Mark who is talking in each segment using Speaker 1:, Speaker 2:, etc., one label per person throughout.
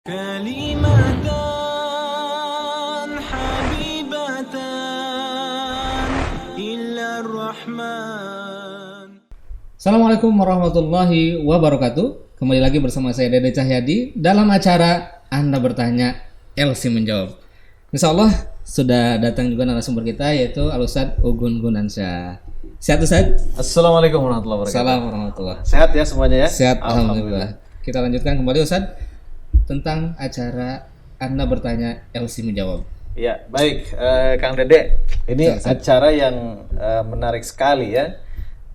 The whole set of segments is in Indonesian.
Speaker 1: كلمتان حبيبتان إلى الرحمن.
Speaker 2: Assalamualaikum warahmatullahi wabarakatuh. Kembali lagi bersama saya Dede Cahyadi dalam acara Anda Bertanya, Elsi Menjawab. Insya Allah sudah datang juga narasumber kita, yaitu Al-Ustadz Ugun Gunansyah. Sehat Ustadz?
Speaker 3: Assalamualaikum warahmatullahi wabarakatuh.
Speaker 2: Assalamualaikum warahmatullahi.
Speaker 3: Sehat ya semuanya ya?
Speaker 2: Sehat, Alhamdulillah. Kita lanjutkan kembali Ustadz tentang acara Anda Bertanya, Elsi Menjawab.
Speaker 3: Ya, baik Kang Dede. Ini
Speaker 2: Ustadz.
Speaker 3: acara yang menarik sekali ya.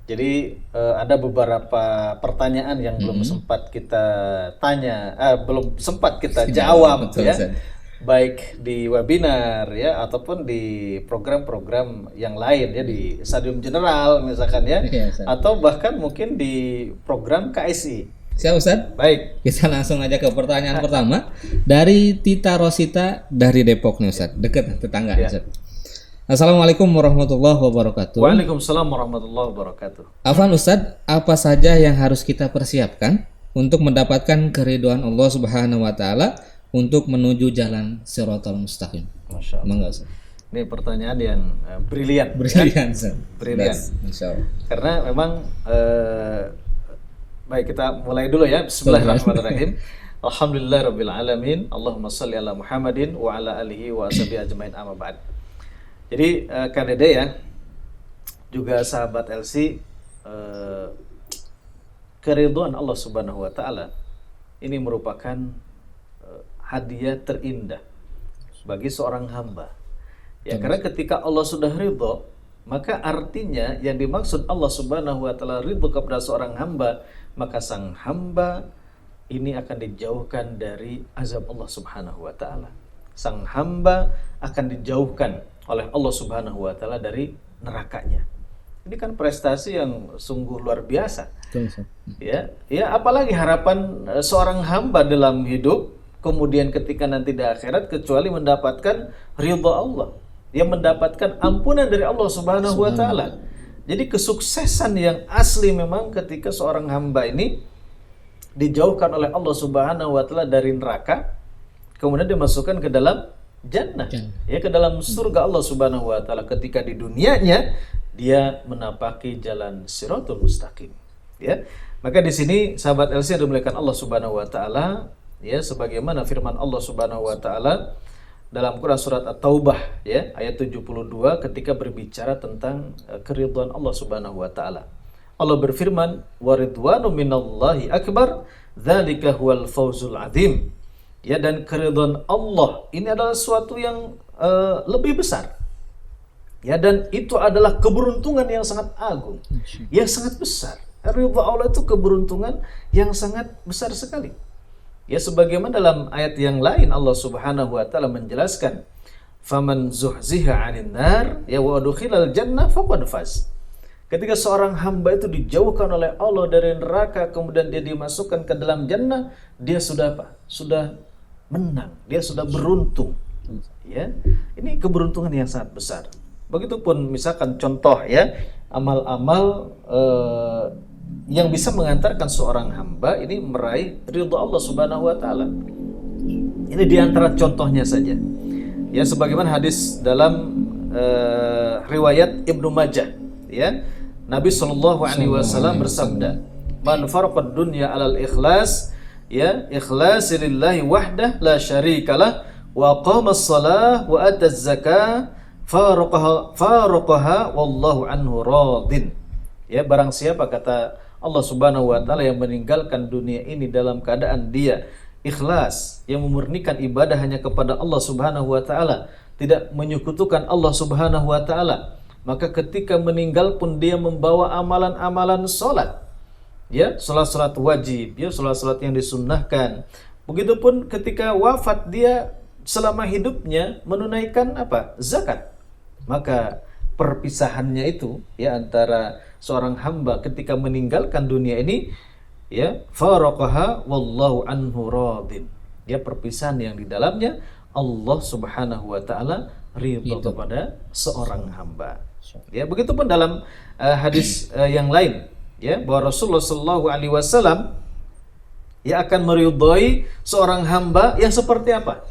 Speaker 3: Jadi ada beberapa pertanyaan yang belum sempat kita tanya, belum sempat kita jawab
Speaker 2: Betul,
Speaker 3: ya.
Speaker 2: Ustadz.
Speaker 3: Baik di webinar ya ataupun di program-program yang lain ya, di Stadium General misalkan ya,
Speaker 2: Iya, Ustadz.
Speaker 3: atau bahkan mungkin di program KSI.
Speaker 2: Siap Ustadz?
Speaker 3: Baik.
Speaker 2: Kita langsung aja ke pertanyaan pertama dari Tita Rosita dari Depok nih Ustadz, dekat tetangga
Speaker 3: Ya.
Speaker 2: Ustadz. Assalamualaikum warahmatullahi wabarakatuh.
Speaker 3: Waalaikumsalam warahmatullahi wabarakatuh.
Speaker 2: Afwan Ustadz, apa saja yang harus kita persiapkan untuk mendapatkan keridhaan Allah Subhanahu wa taala untuk menuju jalan Shiratal Mustaqim?
Speaker 3: Masya Allah.
Speaker 2: Mangga Ustadz.
Speaker 3: Ini pertanyaan yang brilian.
Speaker 2: Brilian Ustadz.
Speaker 3: Brilian.
Speaker 2: Masya Allah.
Speaker 3: Karena memang baik, kita mulai dulu ya. Bismillahirrahmanirrahim. Alhamdulillahirabbil alamin. Allahumma shalli ala Muhammadin wa ala alihi wa ashabihi ajmain, amma ba'd. Jadi Kak Dede ya, juga sahabat LC, keridhaan Allah Subhanahu wa taala ini merupakan hadiah terindah bagi seorang hamba. Ya, karena ketika Allah sudah ridho, maka artinya yang dimaksud Allah Subhanahu wa taala ridho kepada seorang hamba, maka sang hamba ini akan dijauhkan dari azab Allah Subhanahu wa taala. Sang hamba akan dijauhkan oleh Allah Subhanahu wa taala dari nerakanya. Ini kan prestasi yang sungguh luar biasa.
Speaker 2: Betul, Ustadz.
Speaker 3: Ya, apalagi harapan seorang hamba dalam hidup, kemudian ketika nanti di akhirat, kecuali mendapatkan ridha Allah, yang mendapatkan ampunan dari Allah Subhanahu wa taala. Jadi kesuksesan yang asli memang ketika seorang hamba ini dijauhkan oleh Allah Subhanahu wa taala dari neraka, kemudian dimasukkan ke dalam jannah, ya, ke dalam surga Allah Subhanahu wa taala. Ketika di dunianya dia menapaki jalan Shiratal Mustaqim, ya. Maka di sini sahabat LC dimuliakan Allah Subhanahu wa taala, ya, sebagaimana firman Allah Subhanahu wa taala dalam Quran surat At-Taubah ya, ayat 72 ketika berbicara tentang keridhaan Allah Subhanahu wa taala. Allah berfirman, "Wa ridwanu minallahi akbar, dzalika huwal fawzul adzim." Ya, dan keridhaan Allah ini adalah sesuatu yang lebih besar. Ya, dan itu adalah keberuntungan yang sangat agung, yang sangat besar. Ridha Allah itu keberuntungan yang sangat besar sekali. Ya, sebagaimana dalam ayat yang lain Allah Subhanahu wa taala menjelaskan, "Faman zuhziha 'anil nar ya wa udkhilal jannah faqad faz." Ketika seorang hamba itu dijauhkan oleh Allah dari neraka, kemudian dia dimasukkan ke dalam jannah, dia sudah apa? Sudah menang, dia sudah beruntung. Ya, ini keberuntungan yang sangat besar. Begitupun misalkan contoh ya, amal-amal yang bisa mengantarkan seorang hamba ini meraih ridha Allah Subhanahu wa taala. Ini diantara contohnya saja. Ya, sebagaimana hadis dalam riwayat Ibnu Majah, ya. Nabi sallallahu alaihi wasallam bersabda, "Man faraqad dunya 'alal ikhlas, ya, ikhlas lillahi wahdah la syarikalah, wa qama as-salah wa ata az-zakah, faraqaha wallahu anhu radin." Ya, barang siapa, kata Allah Subhanahu wa taala, yang meninggalkan dunia ini dalam keadaan dia ikhlas, yang memurnikan ibadah hanya kepada Allah Subhanahu wa taala, tidak menyekutukan Allah Subhanahu wa taala, maka ketika meninggal pun dia membawa amalan-amalan salat. Ya, salat-salat wajib, ya, salat-salat yang disunnahkan. Begitupun ketika wafat dia selama hidupnya menunaikan apa? Zakat. Maka perpisahannya itu ya antara seorang hamba ketika meninggalkan dunia ini, ya, faraqaha wallahu anhu radin. Ya, perpisahan yang di dalamnya Allah Subhanahu wa taala ridha kepada seorang hamba. Ya, begitupun dalam hadis yang lain, ya, bahwa Rasulullah sallallahu alaihi wasallam yang akan meridhai seorang hamba yang seperti apa?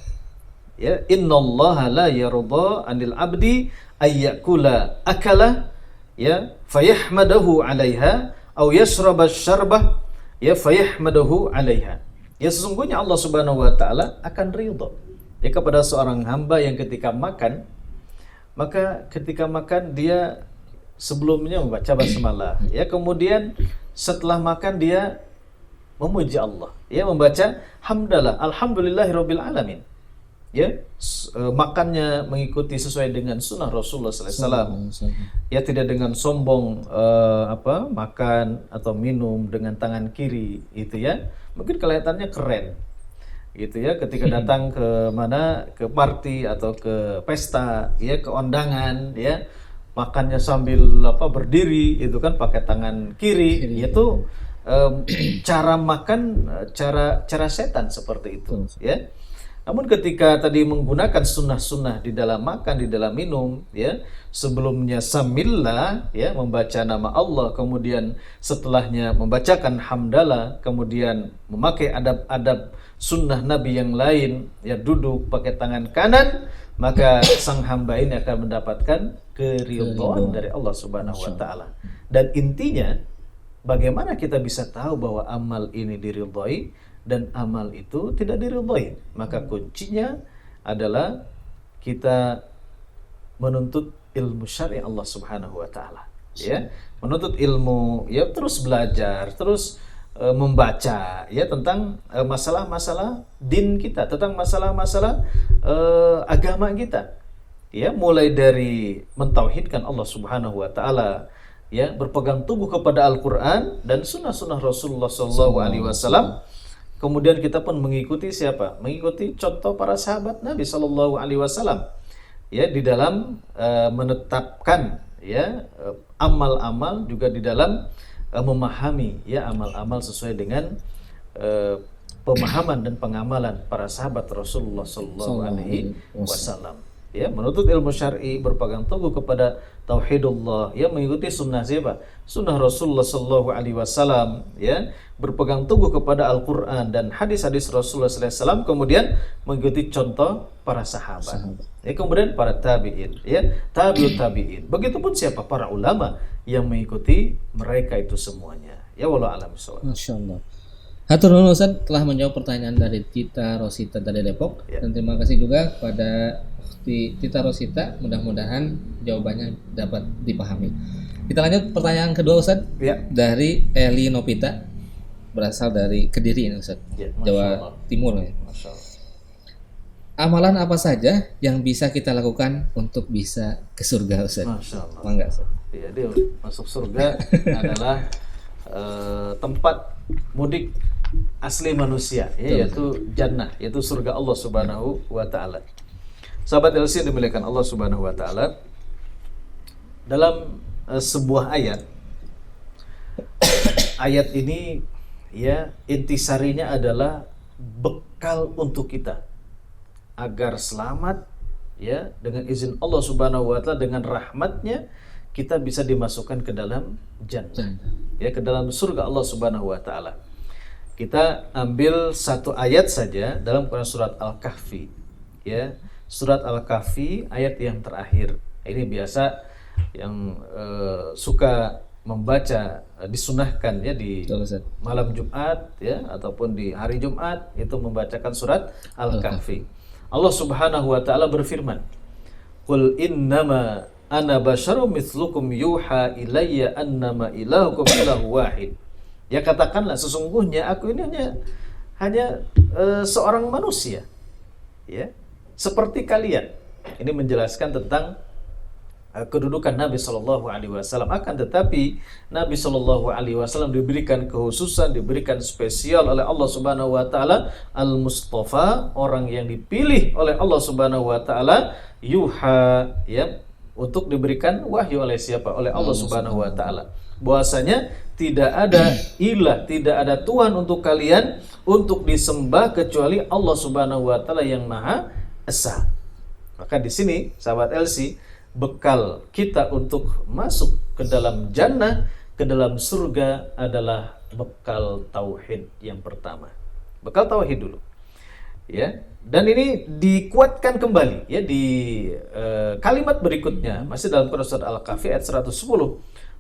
Speaker 3: Ya, innallaha la yarda 'anil 'abdi ayyakula akala ya fayahmadahu 'alaiha aw yashraba syarbah ya fayahmadahu 'alaiha. Ya, sesungguhnya Allah Subhanahu wa taala akan ridha ya kepada seorang hamba yang ketika makan, maka ketika makan dia sebelumnya membaca basmalah ya, kemudian setelah makan dia memuji Allah ya, membaca hamdalah alhamdulillahirabbil alamin. Ya, makannya mengikuti sesuai dengan sunnah Rasulullah SAW. Ya, tidak dengan sombong makan atau minum dengan tangan kiri, itu ya. Mungkin kelihatannya keren, gitu ya. Ketika datang ke party atau ke pesta, ya, ke undangan, ya, makannya sambil berdiri, itu kan pakai tangan kiri, itu cara makan, cara setan seperti itu, ya. Namun ketika tadi menggunakan sunnah-sunnah di dalam makan, di dalam minum, ya, sebelumnya samillah, ya, membaca nama Allah, kemudian setelahnya membacakan hamdalah, kemudian memakai adab-adab sunnah Nabi yang lain, ya, duduk pakai tangan kanan, maka sang hamba ini akan mendapatkan keridhaan dari Allah Subhanahu wa taala. Dan intinya, bagaimana kita bisa tahu bahwa amal ini diridhai dan amal itu tidak diridhai? Maka kuncinya adalah kita menuntut ilmu syar'i Allah Subhanahu wa taala, ya. Menuntut ilmu, ya, terus belajar, terus membaca, ya, tentang masalah-masalah din kita, tentang masalah-masalah agama kita. Ya, mulai dari mentauhidkan Allah Subhanahu wa taala, ya, berpegang teguh kepada Al-Qur'an dan sunnah-sunnah Rasulullah sallallahu alaihi wasallam. Kemudian kita pun mengikuti siapa? Mengikuti contoh para sahabat Nabi Shallallahu Alaihi Wasallam, ya, di dalam menetapkan, ya, amal-amal, juga di dalam memahami, ya, amal-amal sesuai dengan pemahaman dan pengamalan para sahabat Rasulullah Shallallahu Alaihi Wasallam. Ya, menuntut ilmu syar'i, berpegang teguh kepada tauhidullah, ya, mengikuti sunnah siapa? Sunnah Rasulullah Sallallahu Alaihi Wasallam, ya, berpegang teguh kepada Al-Quran dan hadis-hadis Rasulullah Sallallahu Alaihi Wasallam, kemudian mengikuti contoh para sahabat. Ya, kemudian para tabi'in, ya, tabi'ut tabi'in. Begitupun siapa? Para ulama yang mengikuti mereka itu semuanya. Ya, wallahu a'lam bishawab.
Speaker 2: Masya Allah. Hatur nuhun Ustaz telah menjawab pertanyaan dari Tita Rosita dari Depok, ya. Dan terima kasih juga kepada Tita Rosita, mudah-mudahan jawabannya dapat dipahami. Kita lanjut pertanyaan kedua Ustaz, ya. Dari Eli Nopita, berasal dari Kediri ini Ustaz, ya, Jawa Timur. Ya. Masya Allah. Amalan apa saja yang bisa kita lakukan untuk bisa ke surga Ustaz?
Speaker 3: Masya Allah.
Speaker 2: Mangga Ustaz.
Speaker 3: Ya, dia masuk surga adalah tempat mudik asli manusia, ya, yaitu jannah, yaitu surga Allah Subhanahu wa taala. Sahabat LC yang dimuliakan Allah Subhanahu wa taala, dalam sebuah ayat ini, ya, intisarinya adalah bekal untuk kita agar selamat, ya, dengan izin Allah Subhanahu wa taala, dengan rahmatnya kita bisa dimasukkan ke dalam jannah, ya, ke dalam surga Allah Subhanahu wa taala. Kita ambil satu ayat saja dalam Quran surat Al-Kahfi, ya. Surat Al-Kahfi ayat yang terakhir. Ini biasa yang suka membaca, disunahkan, ya, di malam Jumat, ya, ataupun di hari Jumat, itu membacakan surat Al-Kahfi. Allah Subhanahu wa taala berfirman, "Qul innama ana basyarum mithlukum yuha ilayya annama ilahukum ilahu wahid." Ya, katakanlah sesungguhnya aku ini hanya seorang manusia, ya, seperti kalian. Ini menjelaskan tentang kedudukan Nabi Shallallahu Alaihi Wasallam. Akan tetapi Nabi Shallallahu Alaihi Wasallam diberikan kekhususan, diberikan spesial oleh Allah Subhanahu Wa Taala, Al-Mustafa, orang yang dipilih oleh Allah Subhanahu Wa Taala, yuha, ya, untuk diberikan wahyu oleh siapa? Oleh Allah Subhanahu Wa Taala. Bahwasanya tidak ada ilah, tidak ada Tuhan untuk kalian untuk disembah kecuali Allah Subhanahu Wa Taala yang Maha Esa. Maka di sini sahabat LC, bekal kita untuk masuk ke dalam jannah, ke dalam surga adalah bekal tauhid yang pertama. bekal tauhid dulu. Ya, dan ini dikuatkan kembali ya di kalimat berikutnya masih dalam Quran surat Al-Kahfi ayat 110.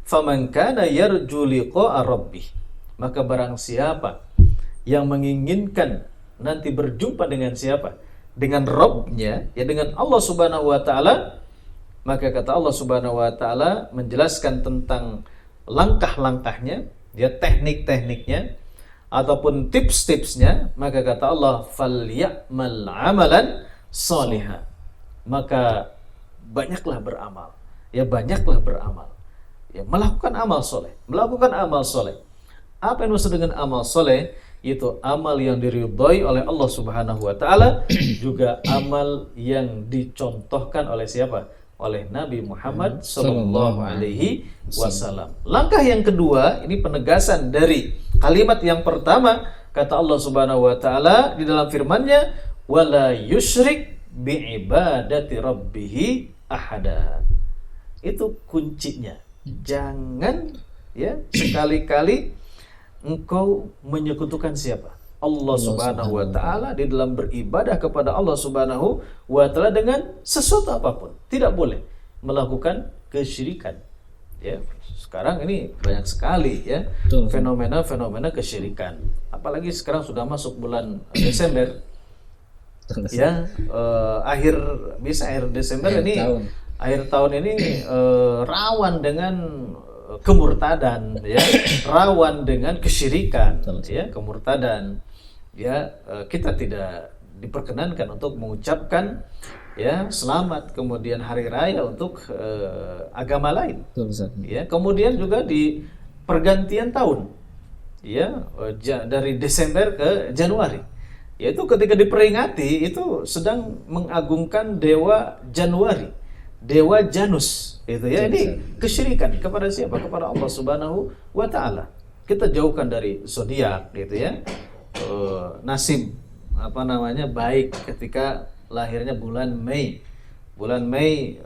Speaker 3: Faman kana yarju liqa'a rabbih, maka barang siapa yang menginginkan nanti berjumpa dengan siapa? Dengan Rabb-nya, ya dengan Allah Subhanahu wa taala, maka kata Allah Subhanahu wa taala menjelaskan tentang langkah-langkahnya, ya teknik-tekniknya ataupun tips-tipsnya, maka kata Allah falyamal amalan sholiha, maka banyaklah beramal, ya banyaklah beramal, ya melakukan amal soleh, melakukan amal soleh. Apa yang maksud dengan amal soleh? Itu amal yang diridhoi oleh Allah Subhanahu wa taala, juga amal yang dicontohkan oleh siapa? Oleh Nabi Muhammad sallallahu alaihi wasallam. Langkah yang kedua, ini penegasan dari kalimat yang pertama, kata Allah Subhanahu wa taala di dalam firman-Nya, wala yusyrik biibadati rabbih ahada. Itu kuncinya. Jangan ya sekali-kali engkau menyekutukan siapa? Allah Subhanahu wa taala di dalam beribadah kepada Allah Subhanahu wa taala dengan sesuatu apapun. Tidak boleh melakukan kesyirikan. Ya, sekarang ini banyak sekali ya fenomena-fenomena kesyirikan. Apalagi sekarang sudah masuk bulan Desember. Ya, akhir Desember ini akhir tahun ini rawan dengan kemurtadan, ya, rawan dengan kesyirikan, ya, kemurtadan, ya, kita tidak diperkenankan untuk mengucapkan ya selamat kemudian hari raya untuk agama lain, ya, kemudian juga di pergantian tahun, ya, dari Desember ke Januari, yaitu ketika diperingati itu sedang mengagungkan dewa Januari, dewa Janus. Itu ya, ini kesyirikan kepada siapa? Kepada Allah Subhanahu wa taala. Kita jauhkan dari zodiak gitu ya. Nasib baik ketika lahirnya bulan Mei. Bulan Mei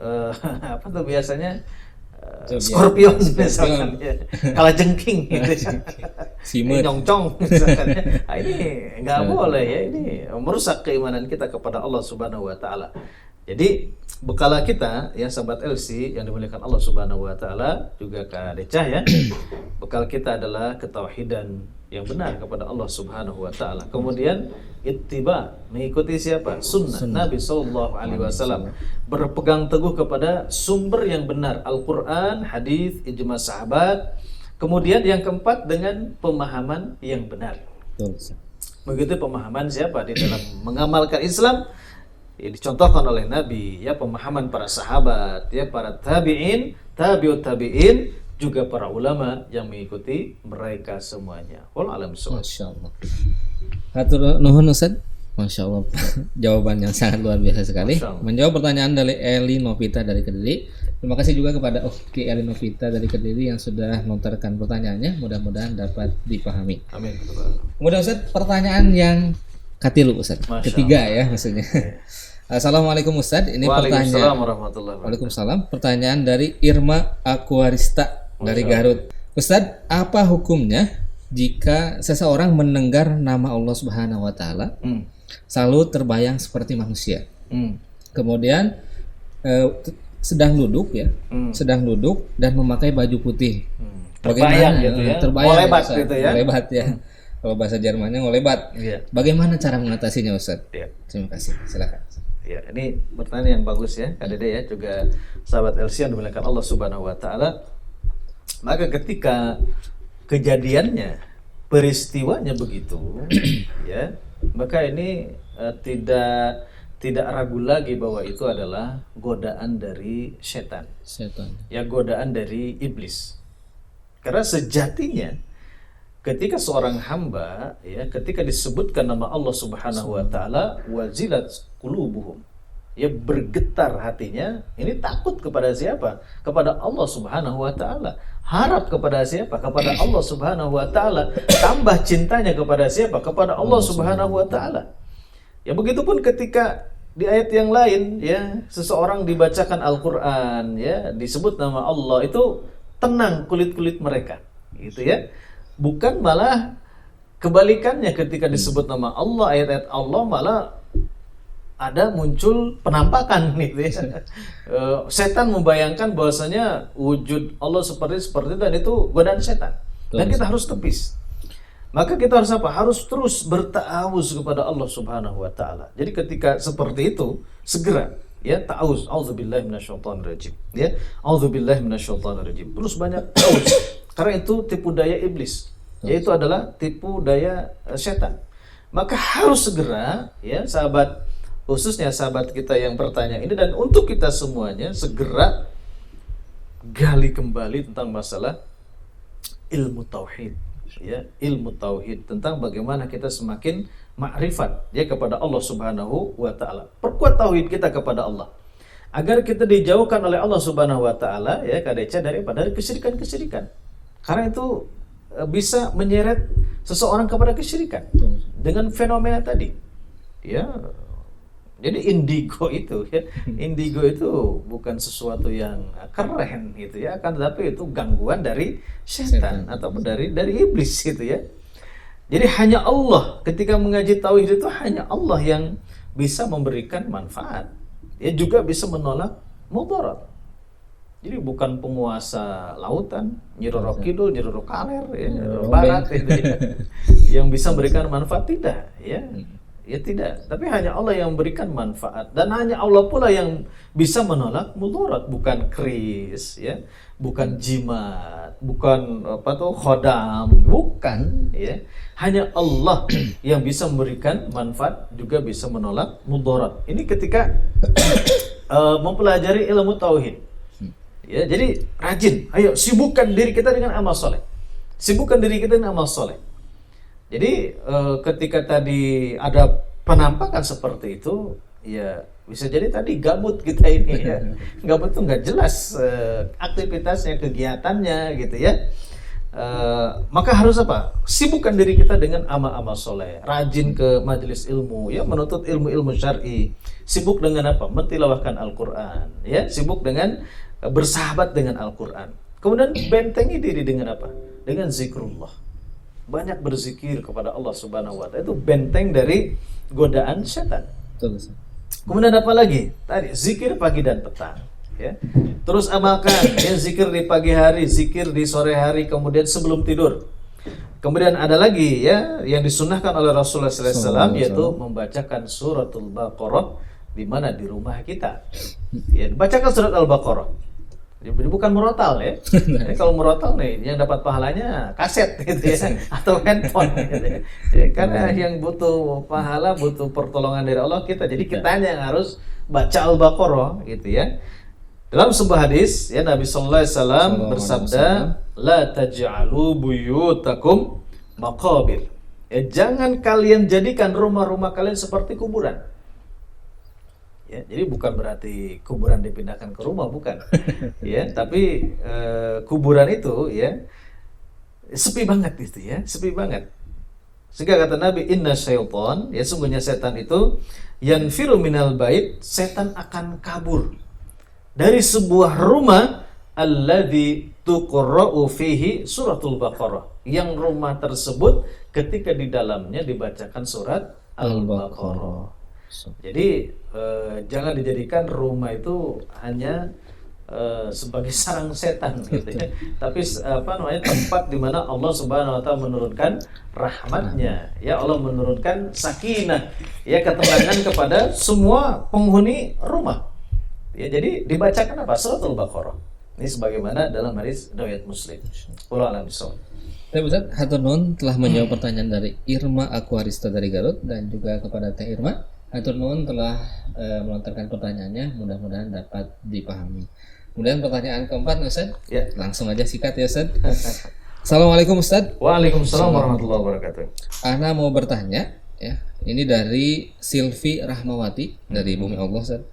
Speaker 3: apa tuh biasanya Scorpion misalkan ya. Kalajengking gitu ya. Nyongcong misalkan ya. Nah, ini enggak boleh ya, ini merusak keimanan kita kepada Allah Subhanahu wa taala. Jadi bekal kita ya sahabat LC yang dimuliakan Allah Subhanahu wa taala, juga Kak Decah ya. Bekal kita adalah ketauhidan yang benar kepada Allah Subhanahu wa taala. Kemudian ittiba, mengikuti siapa? Sunnah Nabi sallallahu alaihi wasallam. Berpegang teguh kepada sumber yang benar, Al-Qur'an, hadis, ijma sahabat. Kemudian yang keempat dengan pemahaman yang benar. Begitu pemahaman siapa di dalam mengamalkan Islam? Ya, dicontohkan oleh Nabi, ya, pemahaman para sahabat, ya, para tabi'in, tabi'ut tabi'in, juga para ulama yang mengikuti mereka semuanya. Wallahu a'lam bishawab.
Speaker 2: Masyaallah. Hatur nuhun Ustaz. Masyaallah. Jawaban yang sangat luar biasa sekali. Menjawab pertanyaan dari Eli Novita dari Kediri. Terima kasih juga kepada Oki Eli Novita dari Kediri yang sudah melontarkan pertanyaannya. Mudah-mudahan dapat dipahami. Amin. Kemudian Ustaz, pertanyaan yang katilu Ustaz. Ketiga ya maksudnya. Assalamualaikum Ustaz, ini pertanyaan. Waalaikumsalam. Pertanyaan dari Irma Aquarista dari Garut. Ustaz, apa hukumnya jika seseorang mendengar nama Allah Subhanahu wa taala selalu terbayang seperti manusia? Kemudian sedang duduk ya, sedang duduk dan memakai baju putih.
Speaker 3: Terbayang gitu ya.
Speaker 2: Terbayang
Speaker 3: ngolebat gitu ya.
Speaker 2: Ngolebat ya. Kalau bahasa Jermannya ngolebat.
Speaker 3: Yeah.
Speaker 2: Bagaimana cara mengatasinya Ustaz?
Speaker 3: Yeah.
Speaker 2: Terima kasih. Silakan.
Speaker 3: Ya, ini pertanyaan yang bagus ya, Kak Dede ya, juga sahabat LC yang dimuliakan Allah Subhanahu wa taala. Maka ketika kejadiannya, peristiwanya begitu, ya, maka ini tidak ragu lagi bahwa itu adalah godaan dari setan. Ya, godaan dari iblis. Karena sejatinya ketika seorang hamba ya, ketika disebutkan nama Allah Subhanahu wa taala, wajilat qulubuhum, ya, bergetar hatinya, ini takut kepada siapa? Kepada Allah Subhanahu wa taala. Harap kepada siapa? Kepada Allah Subhanahu wa taala. Tambah cintanya kepada siapa? Kepada Allah Subhanahu wa taala. Ya, begitupun ketika di ayat yang lain ya, seseorang dibacakan Al-Qur'an ya, disebut nama Allah, itu tenang kulit-kulit mereka. Gitu ya. Bukan malah Kebalikannya ketika disebut nama Allah, ayat-ayat Allah malah ada muncul penampakan gitu ya. Setan membayangkan bahwasanya wujud Allah seperti itu dan itu godaan setan. Dan kita harus tepis. Maka kita harus apa? Harus terus berta'awuz kepada Allah Subhanahu wa taala. Jadi ketika seperti itu, segera ya ta'awuz, auzubillahi minasyaitonirrajim. Ya, auzubillahi minasyaitonirrajim. Terus banyak ta'awuz. Karena itu tipu daya iblis. Yaitu adalah tipu daya setan. Maka harus segera ya sahabat, khususnya sahabat kita yang bertanya ini, dan untuk kita semuanya segera gali kembali tentang masalah ilmu tauhid ya, ilmu tauhid tentang bagaimana kita semakin makrifat ya kepada Allah Subhanahu wa taala. Perkuat tauhid kita kepada Allah agar kita dijauhkan oleh Allah Subhanahu wa taala ya kadeca dari kesyirikan-kesyirikan. Karena itu bisa menyeret seseorang kepada kesyirikan dengan fenomena tadi. Ya. Jadi indigo itu bukan sesuatu yang keren gitu ya, akan tetapi itu gangguan dari setan ataupun dari iblis gitu ya. Jadi hanya Allah, ketika mengaji tauhid itu hanya Allah yang bisa memberikan manfaat. Ya juga bisa menolak mudarat. Jadi bukan penguasa lautan, Nyiroro Kidul, Nyiroro Kaler, ya, Nyiroro Barat, gitu, ya, yang bisa memberikan manfaat, tidak, ya, ya tidak. Tapi hanya Allah yang memberikan manfaat, dan hanya Allah pula yang bisa menolak mudarat, bukan keris, ya, bukan jimat, bukan khodam, bukan, ya. Hanya Allah yang bisa memberikan manfaat, juga bisa menolak mudarat. Ini ketika mempelajari ilmu tauhid. Ya, jadi rajin, ayo sibukkan diri kita dengan amal soleh. Sibukkan diri kita dengan amal soleh. Jadi ketika tadi ada penampakan seperti itu, ya bisa jadi tadi gabut kita ini ya. Gabut itu nggak jelas aktivitasnya, kegiatannya gitu ya. Maka harus apa? Sibukkan diri kita dengan amal-amal soleh. Rajin ke majelis ilmu, ya menuntut ilmu-ilmu syar'i. Sibuk dengan apa? Mentilawahkan Al-Quran. Ya, sibuk dengan bersahabat dengan Al-Quran. Kemudian bentengi diri dengan apa? Dengan zikrullah. Banyak berzikir kepada Allah Subhanahu wa taala. Itu benteng dari godaan setan. Kemudian apa lagi? Tadi zikir pagi dan petang, ya. Terus amalkan ya, zikir di pagi hari, zikir di sore hari, kemudian sebelum tidur. Kemudian ada lagi ya yang disunnahkan oleh Rasulullah SAW, yaitu membacakan suratul Baqarah di mana di rumah kita. Ya, bacakan surat Al-Baqarah. Jadi bukan murotal ya. Jadi kalau murotal nih yang dapat pahalanya kaset gitu ya, atau handphone gitu ya. Ya, karena yang butuh pahala, butuh pertolongan dari Allah kita. Jadi kita yang harus baca Al-Baqarah gitu ya. Dalam sebuah hadis ya, Nabi sallallahu alaihi wasallam bersabda, la taj'alu buyutakum maqabir. Ya, jangan kalian jadikan rumah-rumah kalian seperti kuburan. Ya, jadi bukan berarti kuburan dipindahkan ke rumah, bukan. Ya, tapi kuburan itu ya sepi banget gitu ya, sepi banget. Sehingga kata Nabi, inna syaitan, ya sungguhnya setan itu yanfiru minal bait, setan akan kabur dari sebuah rumah alladzi tuqra'u fihi suratul Baqarah, yang rumah tersebut ketika di dalamnya dibacakan surat Al-Baqarah. Jadi jangan dijadikan rumah itu hanya sebagai sarang setan gitu ya. Tapi tempat di mana Allah Subhanahu wa taala menurunkan rahmatnya. Ya, Allah menurunkan sakinah, ya ketenangan kepada semua penghuni rumah. Ya, jadi dibacakan apa? Suratul Baqarah. Ini sebagaimana dalam hadis riwayat Muslim. Wallahu a'lam bishawab.
Speaker 2: Ustaz hatur nuhun telah menjawab pertanyaan dari Irma Aquarista dari Garut, dan juga kepada Teh Irma hatur nuhun telah melontarkan pertanyaannya, mudah-mudahan dapat dipahami. Kemudian pertanyaan keempat Ustaz, ya, langsung aja sikat ya Ustaz. Assalamualaikum Ustaz.
Speaker 3: Waalaikumsalam warahmatullahi wabarakatuh.
Speaker 2: Ana mau bertanya ya, ini dari Silvi Rahmawati dari Bumi Allah Ustaz.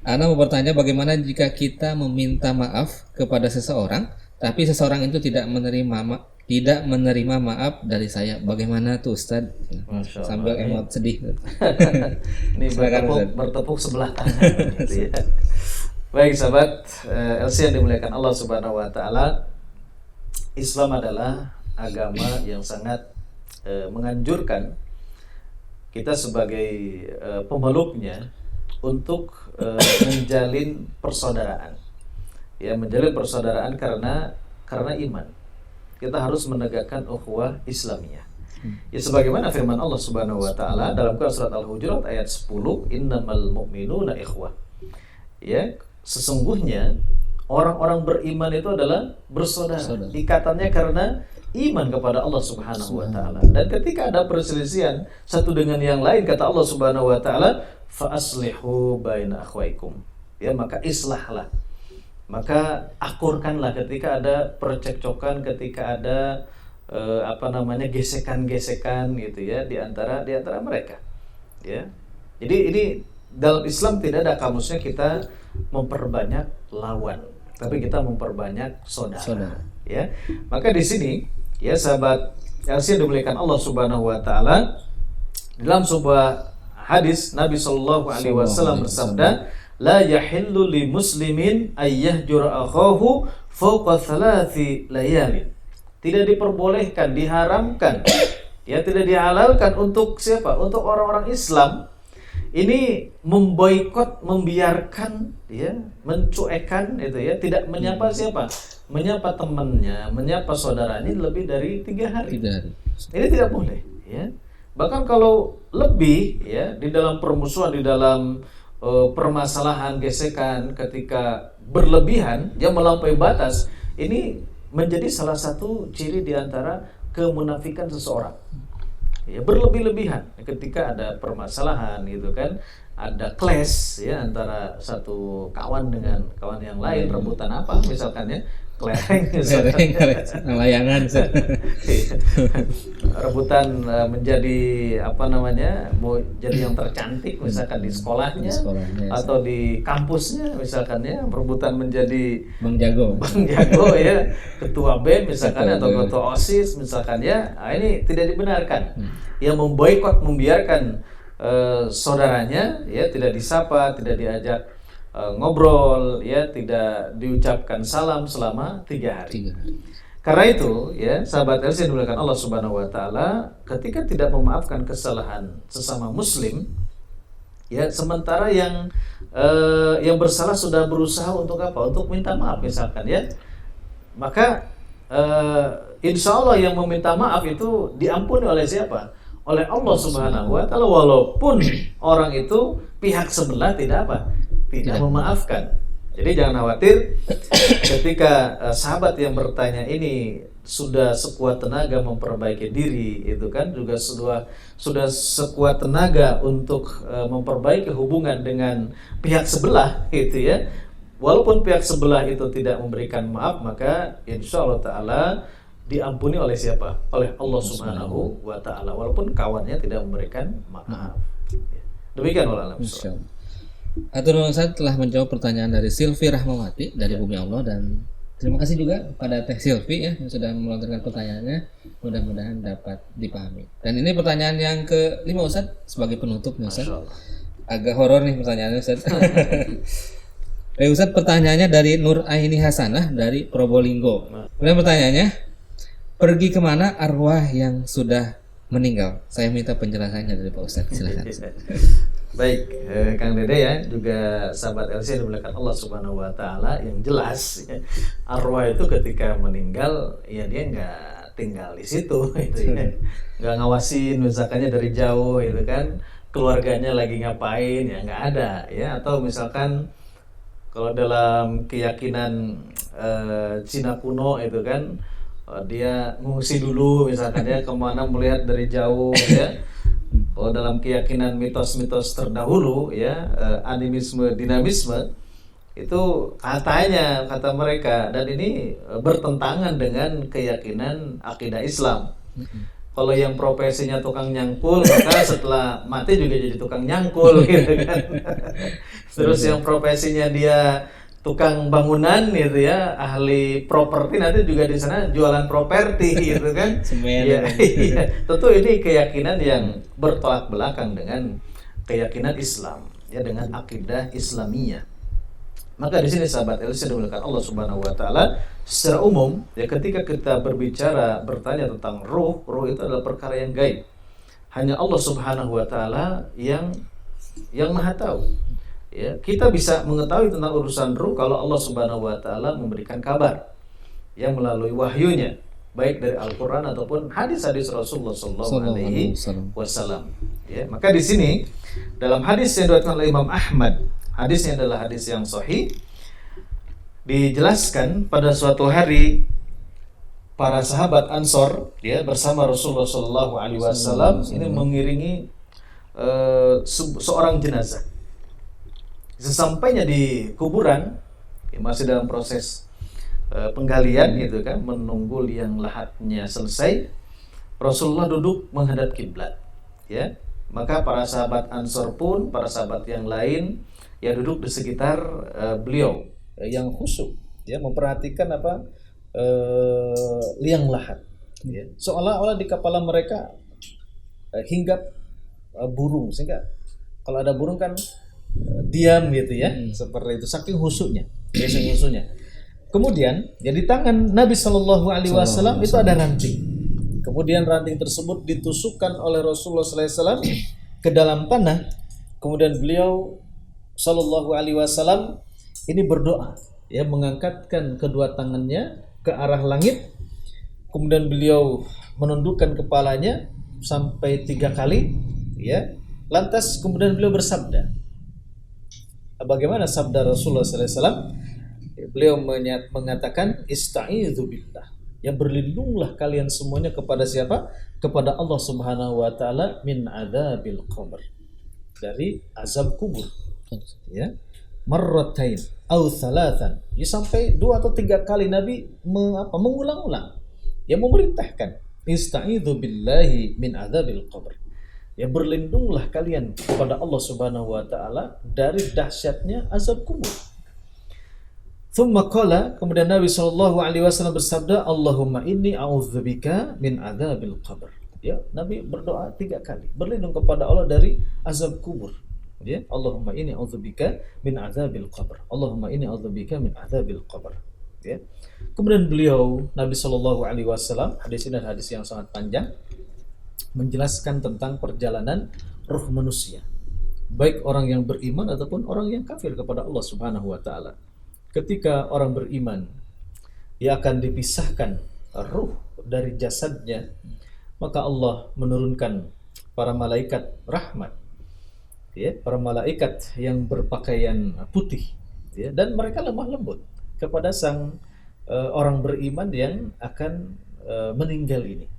Speaker 2: Ana mau bertanya, bagaimana jika kita meminta maaf kepada seseorang tapi seseorang itu tidak menerima maaf dari saya, bagaimana tuh Ustaz? Sambil emot sedih.
Speaker 3: Ini bertepuk sebelah tangan gitu ya. Baik sahabat LC yang dimuliakan Allah Subhanahu wa taala, Islam adalah agama yang sangat menganjurkan kita sebagai pemeluknya untuk menjalin persaudaraan. Ya, menjalin persaudaraan karena iman. Kita harus menegakkan ukhuwah Islamiyah. Ya, sebagaimana firman Allah Subhanahu wa taala dalam Quran surat Al-Hujurat ayat 10, innamal mu'minuna ikhwah. Ya, sesungguhnya orang-orang beriman itu adalah bersaudara. Ikatannya karena iman kepada Allah Subhanahu wa taala. Dan ketika ada perselisihan satu dengan yang lain, kata Allah Subhanahu wa taala, fa aslihu baina akhwaikum. Ya, maka islahlah. Maka akurkanlah ketika ada percekcokan, ketika ada gesekan-gesekan gitu ya di antara mereka. Ya. Jadi ini dalam Islam tidak ada kamusnya kita memperbanyak lawan, tapi kita memperbanyak saudara. Ya. Maka di sini ya sahabat yang dimuliakan Allah Subhanahu wa taala, dalam sebuah hadis Nabi sallallahu alaihi wasallam bersabda, la yahillu li muslimin ayyahjura akhahu fawqa thalathi layalin. Tidak diperbolehkan, diharamkan, ya tidak dihalalkan untuk siapa? Untuk orang-orang Islam ini memboikot, membiarkan, ya, mencuekkan itu ya, tidak menyapa siapa? Menyapa temannya, menyapa saudaranya lebih dari 3 hari. Ini tidak boleh, ya. Bahkan kalau lebih, ya, di dalam permusuhan, di dalam permasalahan, gesekan, ketika berlebihan, dia melampaui batas, ini menjadi salah satu ciri di antara kemunafikan seseorang. Ya, berlebih-lebihan ketika ada permasalahan gitu kan, ada clash ya antara satu kawan dengan kawan yang lain, rebutan apa misalkan ya, kelereng misalkan,
Speaker 2: layangan
Speaker 3: rebutan menjadi mau jadi yang tercantik misalkan di sekolahnya atau di kampusnya misalkan ya, rebutan menjadi Bang Jago ya, ketua BEM misalkan atau ketua OSIS misalkan ya. Nah, ini tidak dibenarkan. Yang memboikot, membiarkan saudaranya ya tidak disapa, tidak diajak ngobrol ya, tidak diucapkan salam selama 3 hari. Karena itu ya sahabat yang dimuliakan Allah Subhanahu wa taala, ketika tidak memaafkan kesalahan sesama muslim ya, sementara yang bersalah sudah berusaha untuk apa? Untuk minta maaf misalkan ya, maka insya Allah yang meminta maaf itu diampuni oleh siapa? Oleh Allah Subhanahu wa taala, walaupun orang itu pihak sebelah tidak memaafkan. Jadi jangan khawatir ketika sahabat yang bertanya ini sudah sekuat tenaga memperbaiki diri, itu kan juga sudah sekuat tenaga untuk memperbaiki hubungan dengan pihak sebelah gitu ya. Walaupun pihak sebelah itu tidak memberikan maaf, maka insya Allah Ta'ala diampuni oleh siapa? Oleh Allah Subhanahu wa Ta'ala, walaupun kawannya tidak memberikan maaf. Demikian walaupun.
Speaker 2: Atur Ustaz telah menjawab pertanyaan dari Silvi Rahmawati dari Bumi Allah, dan terima kasih juga pada Teh Silvi ya yang sudah melontarkan pertanyaannya. Mudah-mudahan dapat dipahami. Dan ini pertanyaan yang ke-5 Ustaz sebagai penutup nih Ustaz. Agak horor nih pertanyaannya Ustaz. Ustaz, pertanyaannya dari Nur Aini Hasanah dari Probolinggo. Kemudian pertanyaannya, pergi kemana arwah yang sudah meninggal? Saya minta penjelasannya dari Pak Ustaz. Silakan.
Speaker 3: Baik, Kang Dede ya, juga sahabat LC yang dimuliakan Allah Subhanahu wa Ta'ala, yang jelas ya, arwah itu ketika meninggal ya dia nggak tinggal di situ gitu ya, nggak ngawasin misalkannya dari jauh itu kan, keluarganya lagi ngapain ya nggak ada ya. Atau misalkan kalau dalam keyakinan Cina kuno itu kan, dia ngungsi dulu misalkan ya kemana melihat dari jauh ya. Kalau dalam keyakinan mitos-mitos terdahulu ya, animisme, dinamisme itu kata mereka, dan ini bertentangan dengan keyakinan akidah Islam. Kalau yang profesinya tukang nyangkul, maka setelah mati juga jadi tukang nyangkul gitu kan. Terus yang profesinya dia tukang bangunan gitu ya, ahli properti, nanti juga di sana jualan properti gitu kan. Iya. Tentu ini keyakinan yang bertolak belakang dengan keyakinan Islam ya, dengan akidah Islamiyah. Maka di sini sahabat LC dimuliakan Allah Subhanahu wa taala, secara umum ya ketika kita bertanya tentang ruh itu adalah perkara yang gaib. Hanya Allah Subhanahu wa taala yang Maha tahu. Ya, kita bisa mengetahui tentang urusan ruh kalau Allah Subhanahu wa taala memberikan kabar yang melalui wahyunya, baik dari Al-Qur'an ataupun hadis-hadis Rasulullah sallallahu alaihi wasallam. Ya, maka di sini dalam hadis yang diriwayatkan oleh Imam Ahmad, hadisnya adalah hadis yang sahih, dijelaskan pada suatu hari para sahabat Ansor ya bersama Rasulullah sallallahu alaihi wasallam ini mengiringi seorang jenazah. Sesampainya di kuburan, ya masih dalam proses penggalian gitu kan, menunggu liang lahatnya selesai, Rasulullah duduk menghadap kiblat. Ya, maka para sahabat Ansor pun, para sahabat yang lain yang duduk di sekitar beliau yang khusyuk, ya memperhatikan liang lahat. Ya. Seolah-olah di kepala mereka hinggap burung, sehingga kalau ada burung kan diam gitu ya, seperti itu, saking khusyuknya, saking khusyuknya. Kemudian, ya di tangan Nabi Shallallahu Alaihi Wasallam itu ada ranting. Kemudian ranting tersebut ditusukkan oleh Rasulullah SAW ke dalam tanah. Kemudian beliau Shallallahu Alaihi Wasallam ini berdoa, ya mengangkatkan kedua tangannya ke arah langit. Kemudian beliau menundukkan kepalanya sampai 3 kali, ya. Lantas kemudian beliau bersabda. Bagaimana sabda Rasulullah SAW? Beliau mengatakan ista'idzu billah. Ya berlindunglah kalian semuanya kepada siapa? Kepada Allah Subhanahu wa taala min adzabil qabr. Dari azab kubur. Ya. Marratain au thalathan. Ya, sampai 2 atau 3 kali Nabi mengulang-ulang. Ya memerintahkan ista'idzu billahi min adzabil qabr. Ya berlindunglah kalian kepada Allah Subhanahu wa taala dari dahsyatnya azab kubur. Thumma qala, kemudian Nabi sallallahu alaihi wasallam bersabda, Allahumma inni a'udzubika min adzabil qabr. Ya, Nabi berdoa 3 kali, berlindung kepada Allah dari azab kubur. Ya, Allahumma inni a'udzubika min adzabil qabr. Allahumma inni a'udzubika min adzabil qabr. Ya. Kemudian beliau Nabi sallallahu alaihi wasallam, hadis ini adalah hadis yang sangat panjang, menjelaskan tentang perjalanan ruh manusia, baik orang yang beriman ataupun orang yang kafir kepada Allah Subhanahu wa taala. Ketika orang beriman, ia akan dipisahkan ruh dari jasadnya, maka Allah menurunkan para malaikat rahmat, ya, para malaikat yang berpakaian putih, ya, dan mereka lemah lembut kepada sang orang beriman yang akan meninggal ini.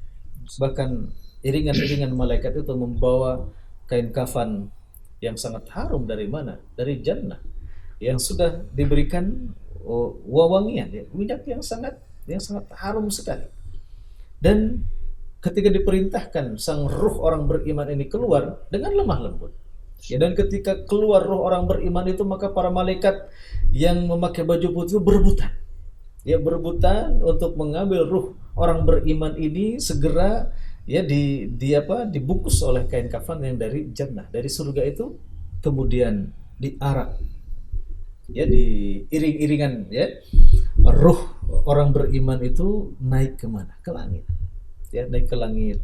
Speaker 3: Bahkan iringan-iringan malaikat itu membawa kain kafan yang sangat harum dari mana? Dari jannah, yang sudah diberikan wewangian, ya, minyak yang sangat harum sekali. Dan ketika diperintahkan sang ruh orang beriman ini keluar dengan lemah lembut, ya, dan ketika keluar ruh orang beriman itu, maka para malaikat yang memakai baju putih itu berebutan, ya, berebutan untuk mengambil ruh orang beriman ini segera, ya, dibungkus oleh kain kafan yang dari jannah, dari surga itu, kemudian diarak, ya, di iring-iringan, ya, ruh orang beriman itu naik kemana? Ke langit, ya, naik ke langit.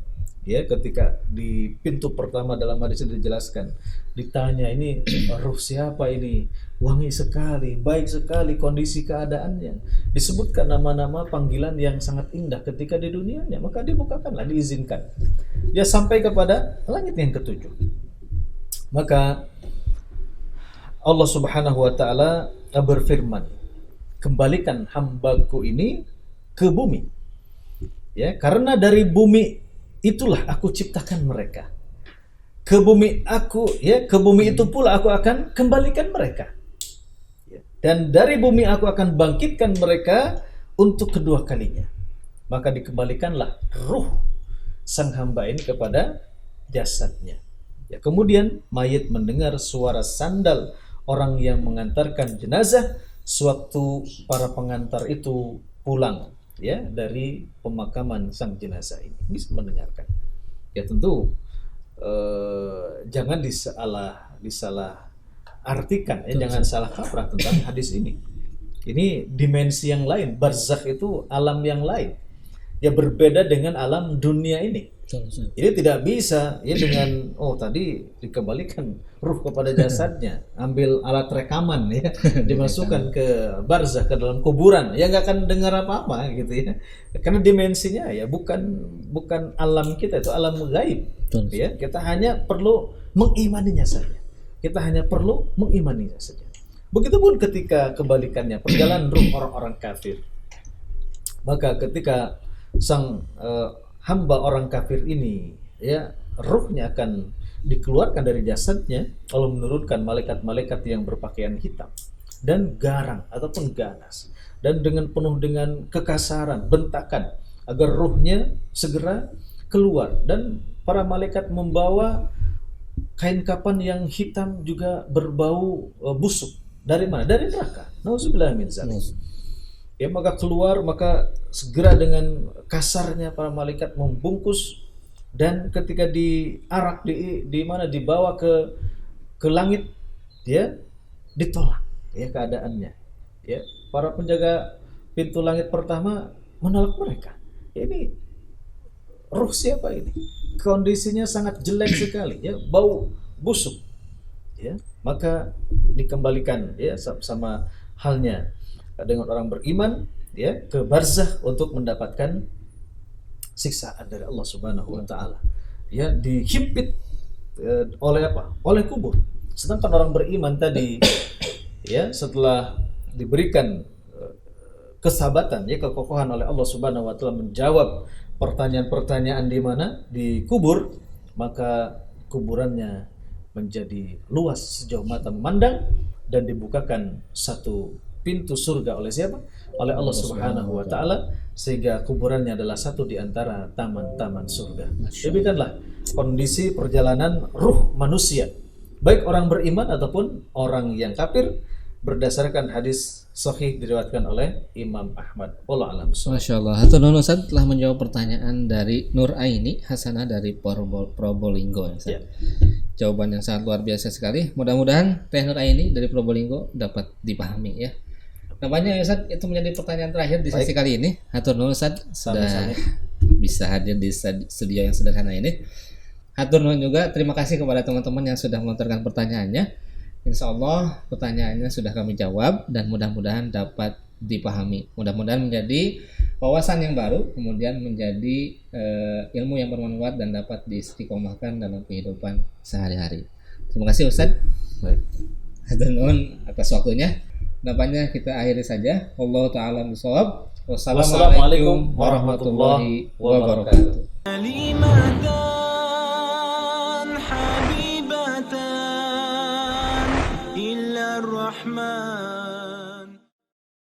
Speaker 3: Ya, ketika di pintu pertama dalam hadis itu dijelaskan, ditanya, ini ruh siapa ini? Wangi sekali, baik sekali kondisi keadaannya. Disebutkan nama-nama panggilan yang sangat indah ketika di dunianya, maka dibukakanlah, diizinkan. Ya, sampai kepada langit yang ke-7. Maka Allah Subhanahu wa taala berfirman, kembalikan hambaku ini ke bumi. Ya, karena dari bumi itulah aku ciptakan mereka. Ke bumi itu pula aku akan kembalikan mereka. Ya, dan dari bumi aku akan bangkitkan mereka untuk kedua kalinya. Maka dikembalikanlah ruh sang hamba ini kepada jasadnya. Ya, kemudian mayit mendengar suara sandal orang yang mengantarkan jenazah sewaktu para pengantar itu pulang, ya, dari pemakaman sang jenazah ini. Bisa mendengarkan. Ya, tentu jangan disalah artikan, jangan salah kaprah tentang hadis ini. Ini dimensi yang lain, barzakh itu alam yang lain. Ya berbeda dengan alam dunia ini. Jadi tidak bisa ya dengan tadi dikembalikan ruh kepada jasadnya, ambil alat rekaman ya, dimasukkan ke barzakh, ke dalam kuburan, ya nggak akan dengar apa-apa gitu ya. Karena dimensinya ya bukan alam kita, itu alam gaib. Ya, kita hanya perlu mengimaninya saja. Kita hanya perlu mengimaninya saja. Begitupun ketika kebalikannya, perjalanan ruh orang-orang kafir. Maka ketika sang hamba orang kafir ini ya ruhnya akan dikeluarkan dari jasadnya, Allah menurunkan malaikat-malaikat yang berpakaian hitam dan garang ataupun ganas, dan dengan penuh dengan kekasaran, bentakan agar ruhnya segera keluar, dan para malaikat membawa kain kapan yang hitam juga berbau busuk. Dari mana? Dari neraka. Nauzubillah min dzalik. Ya, maka keluar, maka segera dengan kasarnya para malaikat membungkus, dan ketika diarak di mana dibawa ke langit, ya ditolak ya keadaannya. Ya, para penjaga pintu langit pertama menolak mereka. Ini ruh siapa ini? Kondisinya sangat jelek sekali, ya, bau busuk. Ya, maka dikembalikan ya sama halnya dengan orang beriman ya ke barzakh untuk mendapatkan siksaan dari Allah Subhanahu wa taala. Ya, dihimpit oleh apa? Oleh kubur. Sedangkan orang beriman tadi ya setelah diberikan kesabatan ya kekokohan oleh Allah Subhanahu wa taala menjawab pertanyaan-pertanyaan di mana? Di kubur, maka kuburannya menjadi luas sejauh mata memandang, dan dibukakan satu pintu surga oleh siapa? Oleh Allah Subhanahu wa taala, sehingga kuburannya adalah satu di antara taman-taman surga. Demikianlah kondisi perjalanan ruh manusia, baik orang beriman ataupun orang yang kafir, berdasarkan hadis sahih diriwayatkan oleh Imam Ahmad. Wallahu a'lam.
Speaker 2: Masya Allah. Hatur nuhun Ustaz telah menjawab pertanyaan dari Nur Aini Hasanah dari Probolinggo. Ya. Jawaban yang sangat luar biasa sekali. Mudah-mudahan Teh Nur Aini dari Probolinggo dapat dipahami ya. Nampaknya Ustaz itu menjadi pertanyaan terakhir di sesi kali ini. Hatur nuhun Ustaz sudah bisa hadir di studio yang sederhana ini. Hatur nuhun juga, terima kasih kepada teman-teman yang sudah melontarkan pertanyaannya. Insya Allah pertanyaannya sudah kami jawab dan mudah-mudahan dapat dipahami. Mudah-mudahan menjadi wawasan yang baru, kemudian menjadi ilmu yang bermanfaat dan dapat diistiqomahkan dalam kehidupan sehari-hari. Terima kasih Ustaz.
Speaker 3: Baik.
Speaker 2: Hatur nuhun atas waktunya. Nampaknya kita akhiri saja. Wallahu ta'ala bishawab. Wassalamualaikum warahmatullahi wabarakatuh.
Speaker 1: كلمتان حبيبتان إلا الرحمن